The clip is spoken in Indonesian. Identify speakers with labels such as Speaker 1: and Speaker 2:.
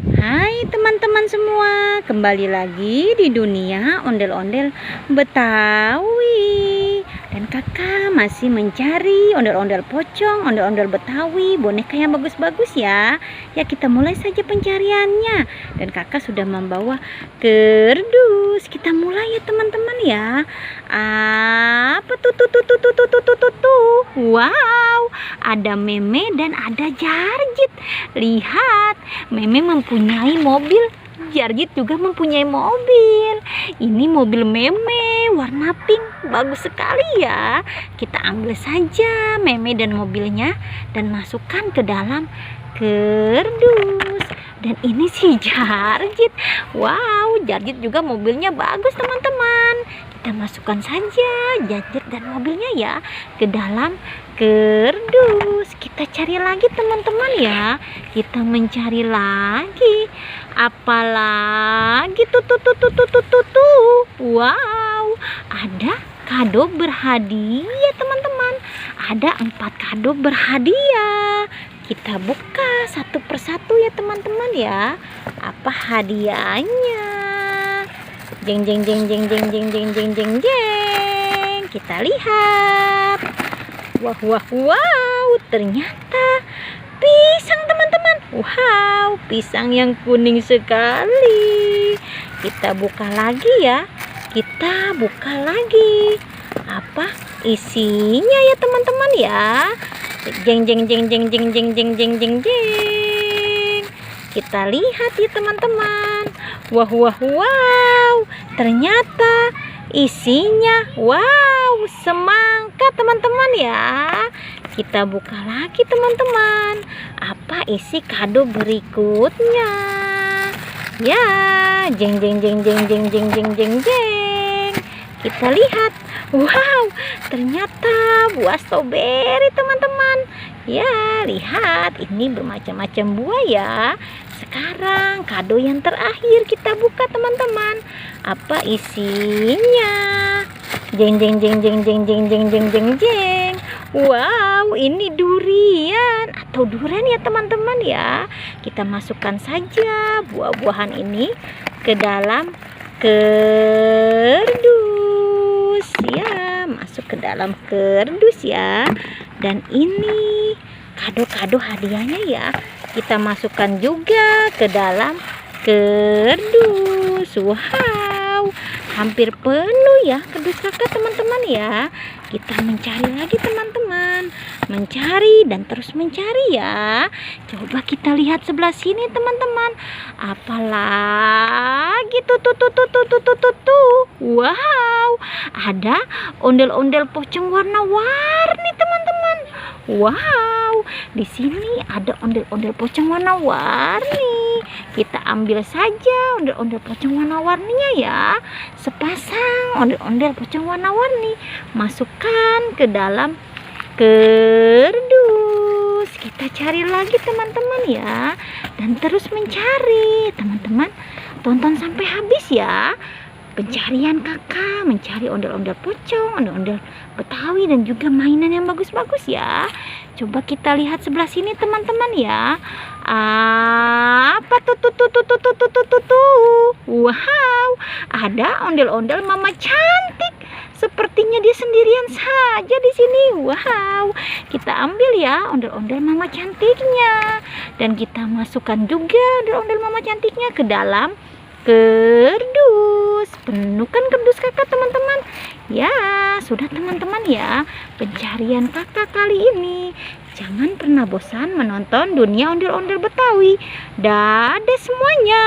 Speaker 1: Hai teman-teman semua, kembali lagi di dunia ondel-ondel Betawi. Dan kakak masih mencari ondel-ondel pocong, ondel-ondel Betawi, boneka yang bagus-bagus ya. Ya, kita mulai saja pencariannya. Dan kakak sudah membawa kerdus. Kita mulai ya teman-teman ya. Apa tuh? Wow, ada Meme dan ada Jarjit. Lihat, Meme mempunyai mobil, Jarjit juga mempunyai mobil. Ini mobil Meme warna pink, bagus sekali ya. Kita ambil saja Meme dan mobilnya dan masukkan ke dalam kerdus. Dan ini si Jarjit. Wow, Jarjit juga mobilnya bagus teman-teman. Kita masukkan saja Jarjit dan mobilnya ya ke dalam kerdus. Kita cari lagi teman-teman ya. Kita mencari lagi. Apalagi tuh. Wow, ada kado berhadiah teman-teman. Ada 4 kado berhadiah. Kita buka satu persatu ya teman-teman ya. Apa hadiahnya? Jeng. Kita lihat. Wow, ternyata pisang teman-teman. Wow, pisang yang kuning sekali. Kita buka lagi ya. Kita buka lagi. Apa isinya ya teman-teman ya? Jeng. Kita lihat ya teman-teman. Wow, ternyata isinya semangka teman-teman ya. Kita buka lagi teman-teman. Apa isi kado berikutnya? Ya, jeng. Kita lihat. Wow, ternyata buah stroberi teman-teman. Ya, lihat, ini bermacam-macam buah ya. Sekarang kado yang terakhir kita buka teman-teman. Apa isinya? Jeng. Wow, ini durian atau durian ya teman-teman ya. Kita masukkan saja buah-buahan ini ke dalam kerdus ya. Masuk ke dalam kerdus ya. Dan ini kado-kado hadiahnya ya. Kita masukkan juga ke dalam kerdus. Wow, hampir penuh ya kerdus kakak teman-teman ya. Kita mencari lagi teman-teman. Mencari dan terus mencari ya. Coba kita lihat sebelah sini teman-teman. Apalagi tuh. Wow, ada ondel-ondel pocong warna-warni teman-teman. Wow, di sini ada ondel-ondel pocong warna-warni. Kita ambil saja ondel-ondel pocong warna-warninya ya. Sepasang ondel-ondel pocong warna-warni. Masukkan ke dalam kerdus. Kita cari lagi teman-teman ya. Dan terus mencari. Teman-teman, tonton sampai habis ya. Pencarian kakak mencari ondel-ondel pocong, ondel-ondel Betawi dan juga mainan yang bagus-bagus ya. Coba kita lihat sebelah sini teman-teman ya. Apa tuh? Wow, ada ondel-ondel mama cantik. Sepertinya dia sendirian saja di sini. Wow, kita ambil ya ondel-ondel mama cantiknya. Dan kita masukkan juga ondel-ondel mama cantiknya ke dalam kerdus. Penuhkan kerdus kakak teman-teman. Ya, sudah teman-teman ya. Pencarian kakak kali ini. Jangan pernah bosan menonton dunia ondel-ondel Betawi. Dadah semuanya.